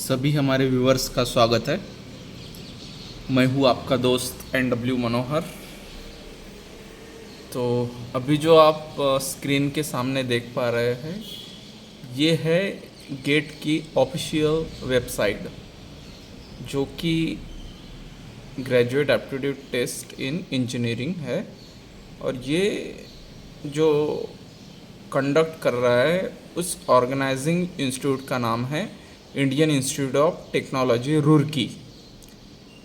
सभी हमारे व्यूअर्स का स्वागत है। मैं हूँ आपका दोस्त NW मनोहर। तो अभी जो आप स्क्रीन के सामने देख पा रहे हैं, ये है गेट की ऑफिशियल वेबसाइट, जो कि graduate aptitude test in engineering है। और ये जो कंडक्ट कर रहा है, उस ऑर्गेनाइजिंग इंस्टीट्यूट का नाम है Indian institute of technology Roorkee.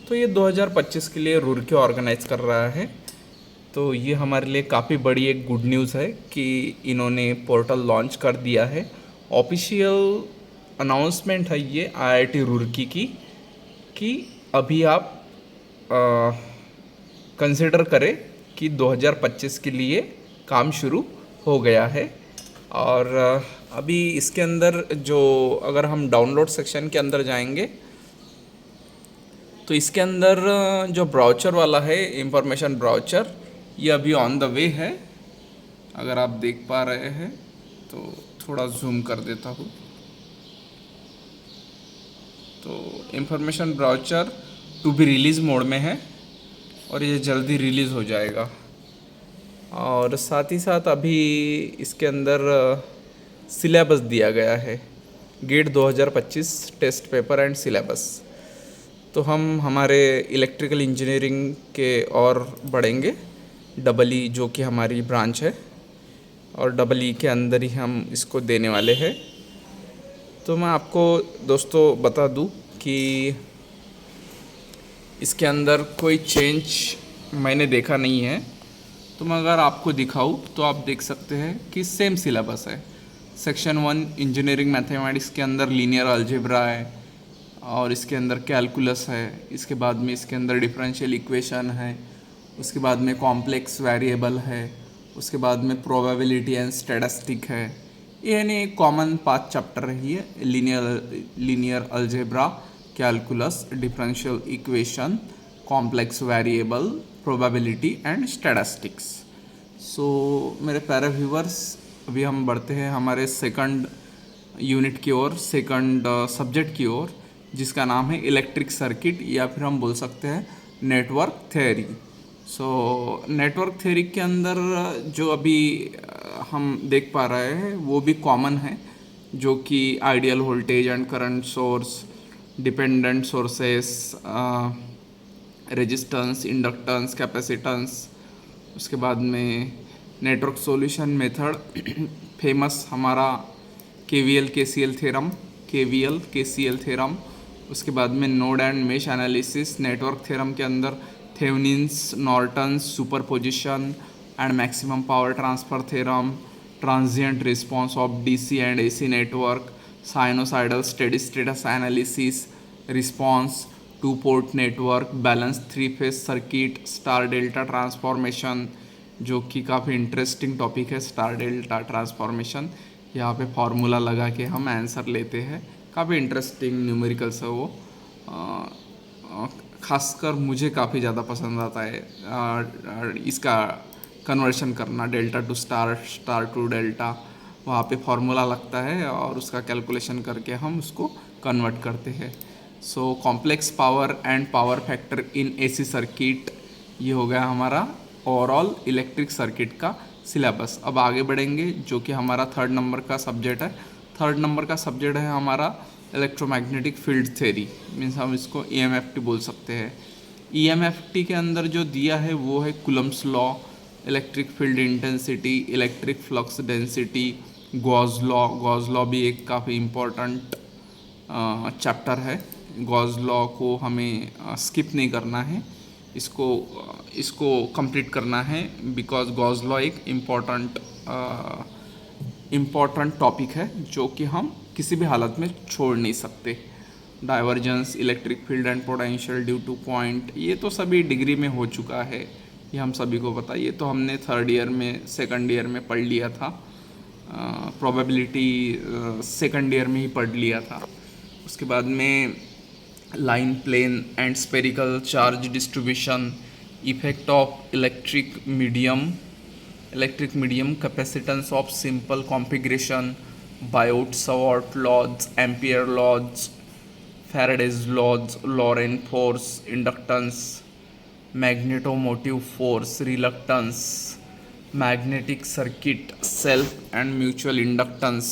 तो ये 2025 के लिए रुड़की ऑर्गेनाइज कर रहा है। तो ये हमारे लिए काफ़ी बड़ी एक गुड न्यूज़ है कि इन्होंने पोर्टल लॉन्च कर दिया है। ऑफिशियल अनाउंसमेंट है ये IIT रुड़की की, कि अभी आप कंसिडर करें कि 2025 के लिए काम शुरू हो गया है। और अभी इसके अंदर जो, अगर हम डाउनलोड सेक्शन के अंदर जाएंगे, तो इसके अंदर जो ब्राउचर वाला है, इंफॉर्मेशन ब्राउचर, ये अभी ऑन द वे है। अगर आप देख पा रहे हैं तो थोड़ा जूम कर देता हूँ। तो information brochure to be release mode में है और ये जल्दी रिलीज़ हो जाएगा। और साथ ही साथ अभी इसके अंदर सिलेबस दिया गया है, GATE 2025 test paper and syllabus. तो हम हमारे इलेक्ट्रिकल इंजीनियरिंग के और बढ़ेंगे, EE जो कि हमारी ब्रांच है, और EE के अंदर ही हम इसको देने वाले हैं। तो मैं आपको दोस्तों बता दूं कि इसके अंदर कोई चेंज मैंने देखा नहीं है। तो मैं अगर आपको दिखाऊं तो आप देख सकते हैं कि सेम सिलेबस है। सेक्शन 1 इंजीनियरिंग मैथमेटिक्स के अंदर लीनियर अलजेब्रा है, और इसके अंदर कैलकुलस है। इसके बाद में इसके अंदर डिफरेंशियल इक्वेशन है। उसके बाद में कॉम्प्लेक्स वेरिएबल है। उसके बाद में प्रोबेबिलिटी एंड स्टैटिस्टिक है। ये यानी कॉमन 5 चैप्टर रही है, linear algebra, calculus, differential equation, complex variable, probability and statistics. So मेरे प्यारे व्यूवर्स, अभी हम बढ़ते हैं हमारे सेकंड यूनिट की ओर, सेकंड सब्जेक्ट की ओर, जिसका नाम है इलेक्ट्रिक सर्किट, या फिर हम बोल सकते हैं network theory. So network theory के अंदर जो अभी हम देख पा रहे हैं वो भी कॉमन है, जो कि ideal voltage and current source, dependent sources, resistance, inductance, capacitance. उसके बाद में नेटवर्क सॉल्यूशन मेथड, फेमस हमारा KVL KCL theorem, KVL KCL theorem. उसके बाद में node and mesh analysis, network theorem के अंदर Thevenin's, Norton's, superposition and maximum power transfer theorem, transient response of DC and AC network, sinusoidal steady status analysis, response, 2 port network, balance 3 phase circuit, star delta transformation, जो कि काफ़ी interesting topic है। Star delta transformation, यहाँ पे formula लगा के हम answer लेते हैं। काफ़ी इंटरेस्टिंग न्यूमेरिकल्स है वो। खासकर मुझे काफ़ी ज़्यादा पसंद आता है इसका कन्वर्शन करना, delta to star, star to delta. वहाँ पे फार्मूला लगता है और उसका कैलकुलेशन करके हम उसको कन्वर्ट करते हैं। So complex power and power factor in AC circuit, ये हो गया हमारा ओवरऑल इलेक्ट्रिक सर्किट का सिलेबस। अब आगे बढ़ेंगे, जो कि हमारा 3rd नंबर का सब्जेक्ट है। 3rd नंबर का सब्जेक्ट है हमारा इलेक्ट्रोमैग्नेटिक फील्ड थ्योरी, मीन्स हम इसको EMFT बोल सकते हैं। EMFT के अंदर जो दिया है वो है Coulomb's law, electric field intensity, electric flux density, Gauss law. Gauss law भी एक काफ़ी इम्पोर्टेंट चैप्टर है। गॉस लॉ को हमें स्किप नहीं करना है, इसको कंप्लीट करना है, बिकॉज गॉस लॉ एक इम्पॉर्टेंट टॉपिक है जो कि हम किसी भी हालत में छोड़ नहीं सकते। Divergence, electric field and potential due two point, ये तो सभी डिग्री में हो चुका है, ये हम सभी को पता है। ये तो हमने 3rd ईयर में, 2nd ईयर में पढ़ लिया था। प्रोबेबिलिटी 2nd ईयर में ही पढ़ लिया था। उसके बाद में line plane and spherical charge distribution, effect of electric medium, capacitance of simple configuration, Biot Savart laws, ampere laws, Faraday's laws, Lorentz force, inductance, magnetomotive force, reluctance, magnetic circuit, self and mutual inductance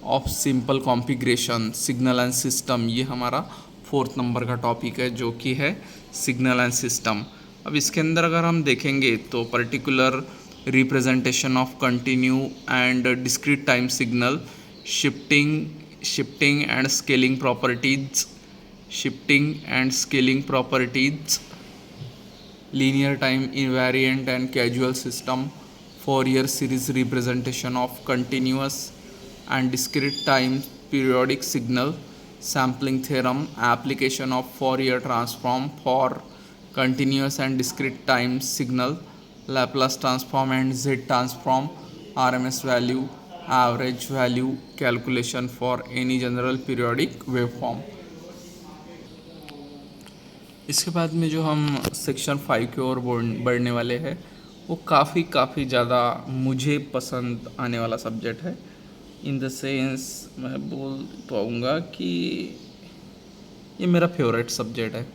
of simple configuration, signal and system. ये हमारा 4th number का topic है जो कि है signal and system. अब इसके अंदर अगर हम देखेंगे तो particular representation of continue and discrete time signal, shifting and scaling properties, shifting and scaling properties, linear time invariant and causal system, Fourier series representation of continuous and discrete time periodic signal, sampling theorem, application of Fourier transform for continuous and discrete time signal, Laplace transform and Z transform, RMS value, average value calculation for any general periodic waveform। इसके बाद में जो हम section 5 की ओर बढ़ने वाले हैं वो काफ़ी ज़्यादा मुझे पसंद आने वाला सब्जेक्ट है। इन द सेंस मैं बोल पाऊँगा कि ये मेरा फेवरेट सब्जेक्ट है।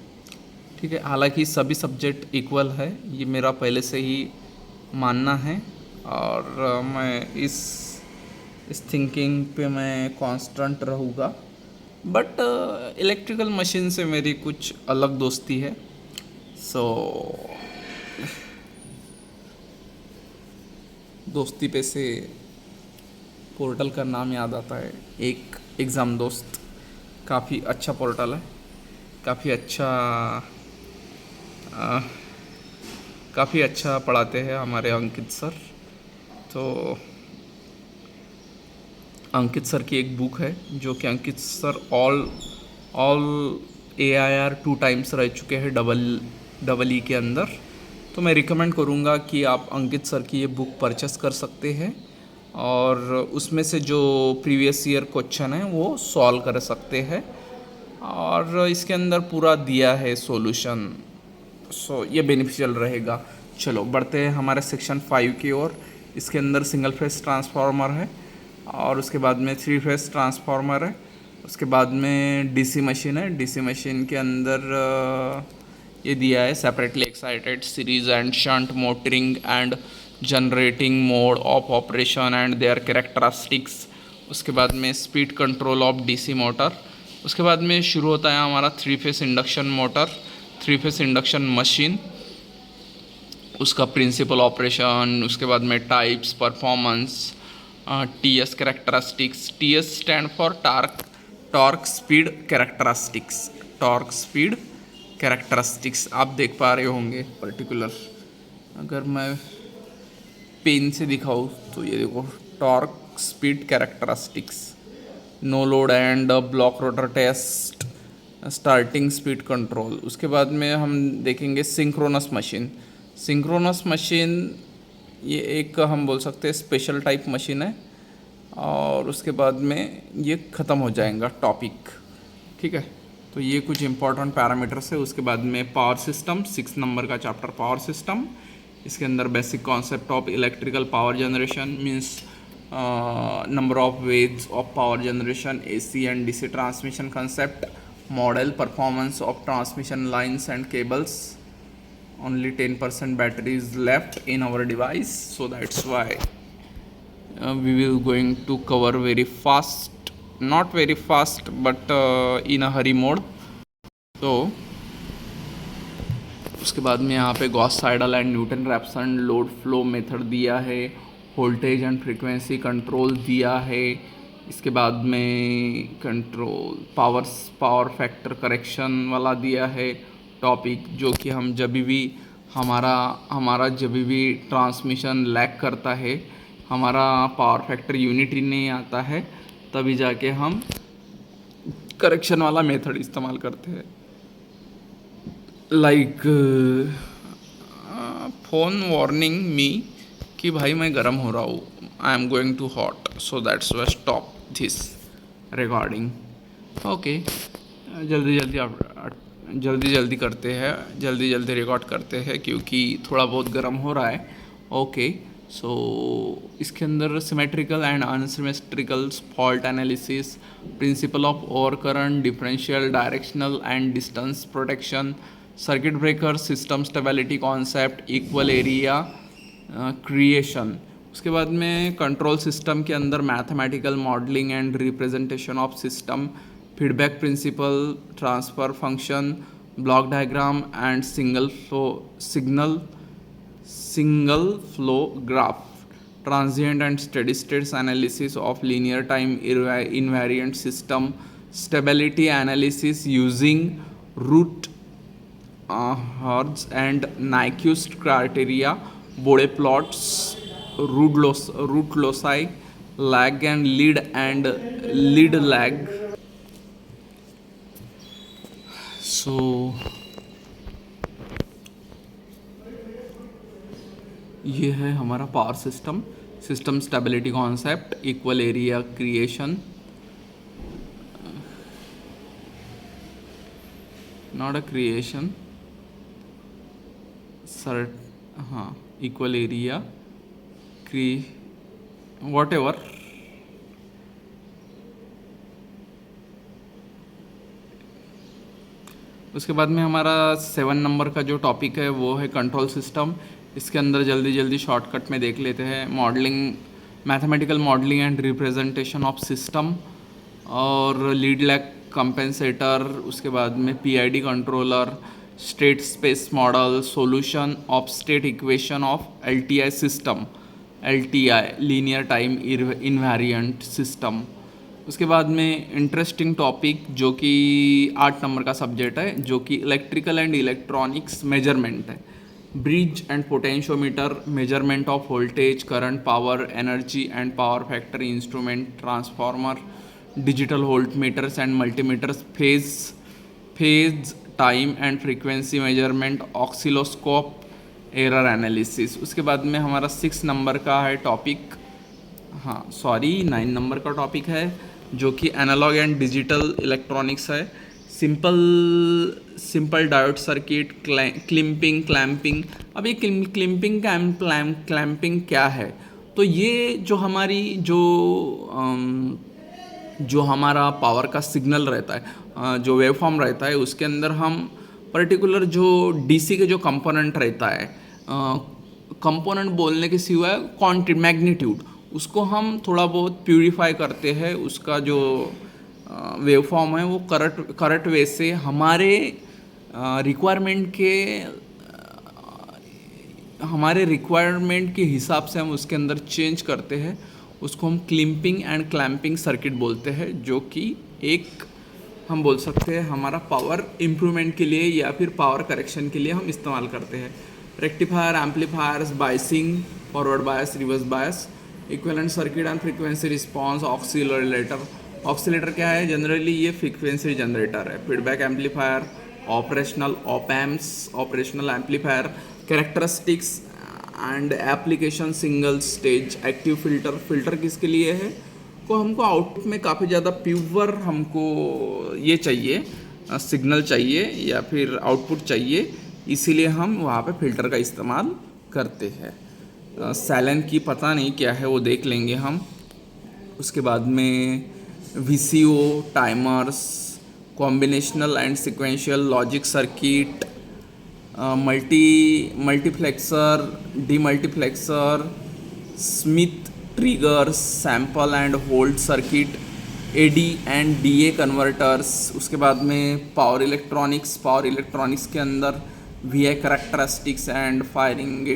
ठीक है, हालांकि सभी सब्जेक्ट इक्वल है, ये मेरा पहले से ही मानना है और मैं इस थिंकिंग पे मैं कांस्टेंट रहूँगा। बट इलेक्ट्रिकल मशीन से मेरी कुछ अलग दोस्ती है। सो दोस्ती पे से पोर्टल का नाम याद आता है, एक एग्ज़ाम दोस्त। काफ़ी अच्छा पोर्टल है, काफ़ी अच्छा पढ़ाते हैं हमारे अंकित सर। तो अंकित सर की एक बुक है जो कि अंकित सर ऑल AIR 2 टाइम्स रह चुके हैं डबल ई के अंदर। तो मैं रिकमेंड करूँगा कि आप अंकित सर की ये बुक परचेस कर सकते हैं और उसमें से जो प्रीवियस ईयर क्वेश्चन है वो सॉल्व कर सकते हैं और इसके अंदर पूरा दिया है सॉल्यूशन। सो ये बेनिफिशियल रहेगा। चलो बढ़ते हैं हमारे सेक्शन 5 की ओर। इसके अंदर सिंगल फेस ट्रांसफार्मर है और उसके बाद में 3 फेस ट्रांसफार्मर है। उसके बाद में डीसी मशीन है। डीसी मशीन के अंदर ये दिया है separately excited series and shunt motoring and generating mode of operation and there characteristics. उसके बाद में speed control of DC motor. उसके बाद में शुरू होता है हमारा 3 phase induction motor, 3 phase induction machine, उसका प्रिंसिपल ऑपरेशन। उसके बाद में types, performance, TS characteristics. TS stand for torque speed characteristics, torque speed characteristics आप देख पा रहे होंगे पर्टिकुलर। अगर मैं पेन से दिखाऊँ तो ये देखो, torque speed characteristics, no load and block rotor test, starting speed control. उसके बाद में हम देखेंगे सिंक्रोनस मशीन। सिंक्रोनस मशीन ये एक हम बोल सकते हैं स्पेशल टाइप मशीन है और उसके बाद में ये ख़त्म हो जाएगा टॉपिक। ठीक है, तो ये कुछ इंपॉर्टेंट पैरामीटर्स है। उसके बाद में पावर सिस्टम, 6 नंबर का चैप्टर पावर सिस्टम। इसके अंदर basic concept of electrical power generation means number of ways of power generation, AC and DC transmission concept, model, performance of transmission lines and cables. Only 10% battery is left in our device, so that's why we will going to cover very fast, not very fast but in a hurry mode। तो उसके बाद में यहाँ पे Gauss Seidel and Newton Raphson load flow method दिया है, voltage and frequency control दिया है। इसके बाद में कंट्रोल पावर फैक्टर करेक्शन वाला दिया है टॉपिक, जो कि हम जब भी हमारा जब भी ट्रांसमिशन लैग करता है, हमारा पावर फैक्टर यूनिटी नहीं आता है, तभी जाके हम करेक्शन वाला मेथड इस्तेमाल करते हैं। लाइक फोन वार्निंग मी कि भाई मैं गर्म हो रहा हूँ, I am going to hot, so that's why stop this recording. Okay, जल्दी करते हैं, जल्दी रिकॉर्ड करते हैं क्योंकि थोड़ा बहुत गर्म हो रहा है। ओके, सो इसके अंदर symmetrical and unsymmetrical fault analysis, principle of over current, differential, directional and distance protection, circuit breaker, system stability concept, equal area creation. उसके बाद में कंट्रोल सिस्टम के अंदर mathematical modelling and representation of system, feedback principle, transfer function, block diagram and single flow graph, transient and steady states analysis of linear time invariant system, stability analysis using root Hertz and Nyquist criteria, Bode plots, root loci, lag and lead lag. So ये है हमारा power system, system stability concept, equal area creation, not a creation sir, हाँ equal area what ever. उसके बाद में हमारा 7 number का जो टॉपिक है वो है कंट्रोल सिस्टम। इसके अंदर जल्दी जल्दी शॉर्टकट में देख लेते हैं। Modelling, mathematical modelling and representation of system और लीड लैग कंपेंसेटर। उसके बाद में PID controller, state space model, solution of state equation of LTI system, LTI linear time invariant system. उसके बाद में इंटरेस्टिंग टॉपिक जो कि 8 नंबर का सब्जेक्ट है, जो कि इलेक्ट्रिकल एंड इलेक्ट्रॉनिक्स मेजरमेंट है। Bridge and potentiometer, measurement of voltage, current, power, energy and power factor instrument, transformer, digital volt meters and multimeters, phase time and frequency measurement, oscilloscope, error analysis. उसके बाद में हमारा 6 number का है topic, 9 number का topic है जो कि एनालॉग एंड डिजिटल इलेक्ट्रॉनिक्स है। Simple diode circuit, clamping. अब ये क्लैंपिंग क्या है? तो ये जो हमारी जो हमारा पावर का सिग्नल रहता है, जो वेव फॉर्म रहता है, उसके अंदर हम पर्टिकुलर जो डीसी के जो कंपोनेंट रहता है, कंपोनेंट बोलने के सिवाय क्वांटिटी, मैग्नीट्यूड, उसको हम थोड़ा बहुत प्यूरिफाई करते हैं। उसका जो वेव फॉर्म है वो करेक्ट वे से हमारे रिक्वायरमेंट के हिसाब से हम उसके अंदर चेंज करते हैं। उसको हम क्लिपिंग एंड क्लैंपिंग सर्किट बोलते हैं, जो कि एक हम बोल सकते हैं हमारा पावर इम्प्रूवमेंट के लिए या फिर पावर करेक्शन के लिए हम इस्तेमाल करते हैं। Rectifier, amplifiers, biasing, forward bias, reverse bias, equivalent circuit and frequency response, oscillator. Oscillator क्या है? जनरली ये फ्रीक्वेंसी जनरेटर है। Feedback amplifier, operational op amps, operational amplifier, characteristics and application, single stage active filter. Filter किसके लिए है? को हमको output में काफ़ी ज़्यादा प्योर हमको ये चाहिए, सिग्नल चाहिए या फिर आउटपुट चाहिए, इसीलिए हम वहाँ पे फिल्टर का इस्तेमाल करते हैं। सैलन की पता नहीं क्या है, वो देख लेंगे हम। उसके बाद में VCO, timers, combinational and sequential logic circuit, multiplexer, demultiplexer, Smith triggers, sample and hold circuit, AD and DA converters. उसके बाद में पावर इलेक्ट्रॉनिक्स के अंदर VI characteristics and firing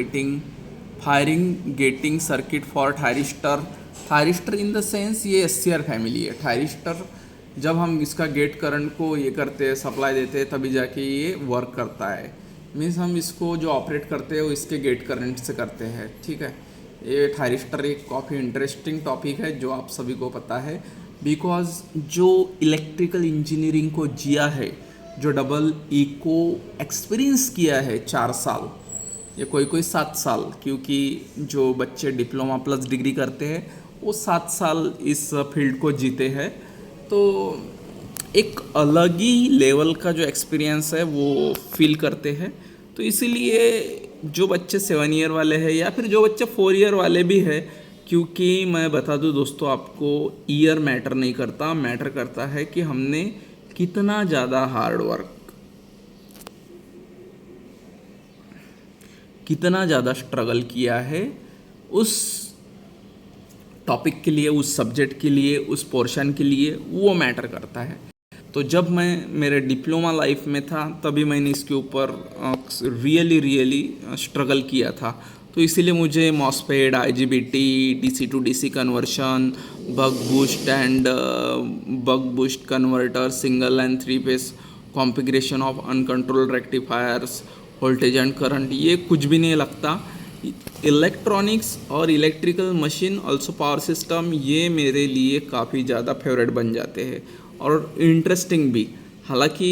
getting circuit for thyristor in the sense ये SCR family है। Thyristor जब हम इसका गेट करंट को ये करते हैं, सप्लाई देते हैं, तभी जाके ये वर्क करता है। मीन्स हम इसको जो ऑपरेट करते हैं वो इसके गेट करंट से करते हैं, ठीक है। ये थायरिस्टर एक काफ़ी इंटरेस्टिंग टॉपिक है जो आप सभी को पता है, बिकॉज जो इलेक्ट्रिकल इंजीनियरिंग को जिया है, जो डबल ई को एक्सपीरियंस किया है 4 साल या कोई 7 साल, क्योंकि जो बच्चे डिप्लोमा प्लस डिग्री करते हैं वो 7 साल इस फील्ड को जीते हैं, तो एक अलग ही लेवल का जो एक्सपीरियंस है वो फील करते हैं। तो इसीलिए जो बच्चे 7 ईयर वाले हैं या फिर जो बच्चे 4 ईयर वाले भी है, क्योंकि मैं बता दूं दोस्तों आपको, ईयर मैटर नहीं करता, मैटर करता है कि हमने कितना ज़्यादा हार्ड वर्क, कितना ज़्यादा स्ट्रगल किया है उस टॉपिक के लिए, उस सब्जेक्ट के लिए, उस पोर्शन के लिए, वो मैटर करता है। तो जब मैं मेरे डिप्लोमा लाइफ में था तभी मैंने इसके ऊपर रियली स्ट्रगल किया था। तो इसीलिए मुझे MOSFET, IGBT, DC to DC conversion, buck boost converter, single and 3 phase configuration of uncontrolled rectifiers, voltage and current, ये कुछ भी नहीं लगता। इलेक्ट्रॉनिक्स और electrical machine also power system, ये मेरे लिए काफ़ी ज़्यादा फेवरेट बन जाते हैं और इंटरेस्टिंग भी। हालांकि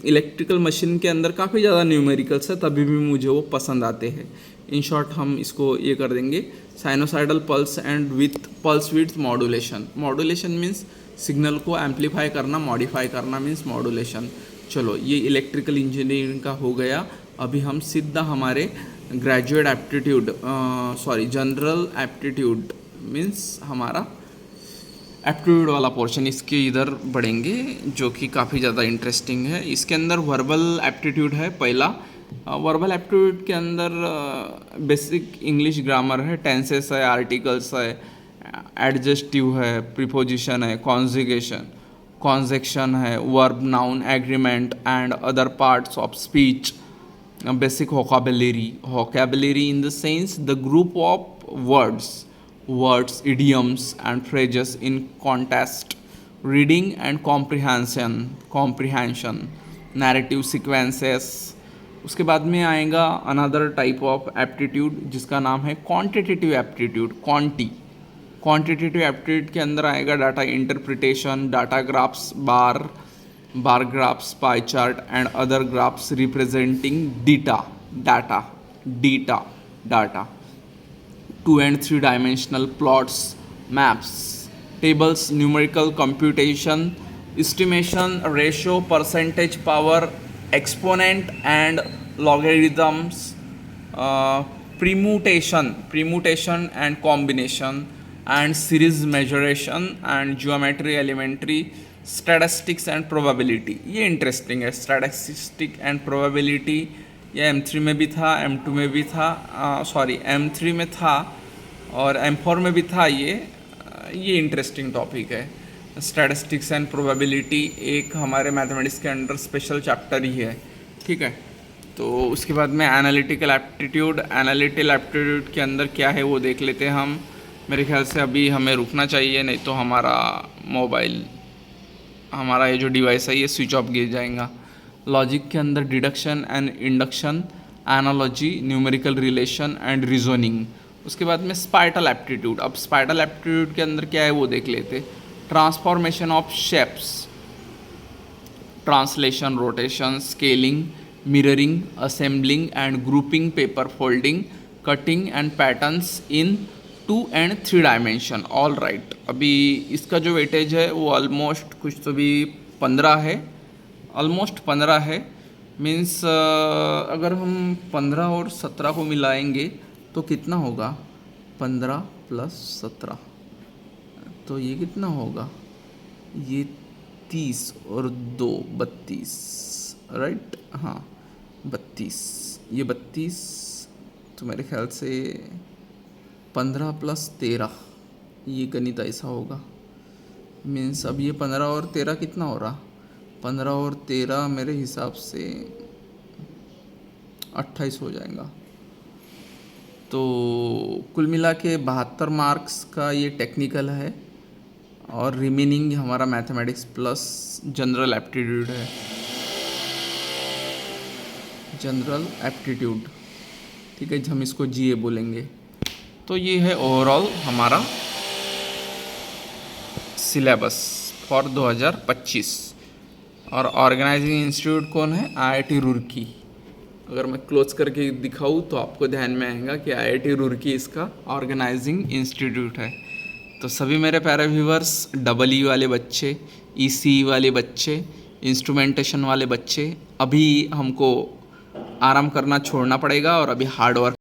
इलेक्ट्रिकल मशीन के अंदर काफ़ी ज़्यादा न्यूमेरिकल्स है, तभी भी मुझे वो पसंद आते हैं। इन शॉर्ट हम इसको ये कर देंगे, sinusoidal pulse and with pulse with modulation. Modulation means signal को एम्पलीफाई करना, मॉडिफाई करना मीन्स मॉड्यूलेशन। चलो ये इलेक्ट्रिकल इंजीनियरिंग का हो गया। अभी हम सीधा हमारे graduate aptitude, general aptitude means हमारा एप्टीट्यूड वाला पोर्शन, इसके इधर बढ़ेंगे, जो कि काफ़ी ज़्यादा इंटरेस्टिंग है। इसके अंदर वर्बल एप्टीट्यूड है पहला। वर्बल एप्टीट्यूड के अंदर बेसिक इंग्लिश ग्रामर है, टेंसेस है, आर्टिकल्स है, एडजेक्टिव है, प्रीपोजिशन है, कॉन्जुगेशन, कॉन्जेक्शन है, verb, noun, agreement and other parts of speech, basic vocabulary in the sense the group of words, idioms and phrases in context, reading and comprehension, narrative sequences। उसके बाद में आएगा another type of aptitude जिसका नाम है quantitative aptitude, quantitative aptitude के अंदर आएगा data interpretation, data graphs, bar graphs, pie chart and other graphs representing data, 2 and 3 dimensional plots, maps, tables, numerical computation, estimation, ratio, percentage, power, exponent and logarithms, permutation and combination, and series measuration and geometry, elementary, statistics and probability. ये interesting है, statistic and probability. ये M3 में भी था, M2 में भी था, M3 में था और M4 में भी था। ये इंटरेस्टिंग टॉपिक है। स्टैटिस्टिक्स एंड प्रोबेबिलिटी एक हमारे मैथमेटिक्स के अंडर स्पेशल चैप्टर ही है, ठीक है। तो उसके बाद में एनालिटिकल एप्टीट्यूड के अंदर क्या है वो देख लेते हैं हम। मेरे ख्याल से अभी हमें रुकना चाहिए, नहीं तो हमारा ये जो डिवाइस है ये स्विच ऑफ गिर जाएगा। लॉजिक के अंदर deduction and induction, analogy, numerical relation and reasoning. उसके बाद में स्पाइटल एप्टीट्यूड। अब स्पाइटल एप्टीट्यूड के अंदर क्या है वो देख लेते। Transformation of shapes, translation, rotation, scaling, mirroring, assembling and grouping, paper folding, cutting and patterns in 2 and 3 dimension. All right, अभी इसका जो वेटेज है वो ऑलमोस्ट कुछ तो भी 15 है, ऑलमोस्ट 15 है। मीन्स अगर हम 15 और 17 को मिलाएंगे तो कितना होगा, 15 + 17, तो ये कितना होगा, ये 30 और 2 32, राइट, हाँ 32, ये 32, तो मेरे ख्याल से 15 + 13, ये गणित ऐसा होगा। मीन्स अब ये 15 और 13 कितना हो रहा, 15 और 13 मेरे हिसाब से 28 हो जाएगा। तो कुल मिला के 72 मार्क्स का ये टेक्निकल है और रिमेनिंग हमारा मैथमेटिक्स प्लस जनरल एप्टीट्यूड है। जनरल एप्टीट्यूड, ठीक है, हम इसको GA बोलेंगे। तो ये है ओवरऑल हमारा सिलेबस फॉर 2025। और ऑर्गेनाइजिंग इंस्टीट्यूट कौन है, IIT रुड़की। अगर मैं क्लोज करके दिखाऊँ तो आपको ध्यान में आएगा कि IIT रुड़की इसका ऑर्गेनाइजिंग इंस्टीट्यूट है। तो सभी मेरे प्यारे व्यूवर्स, EE वाले बच्चे, ECE वाले बच्चे, इंस्ट्रूमेंटेशन वाले बच्चे, अभी हमको आराम करना छोड़ना पड़ेगा और अभी हार्ड वर्क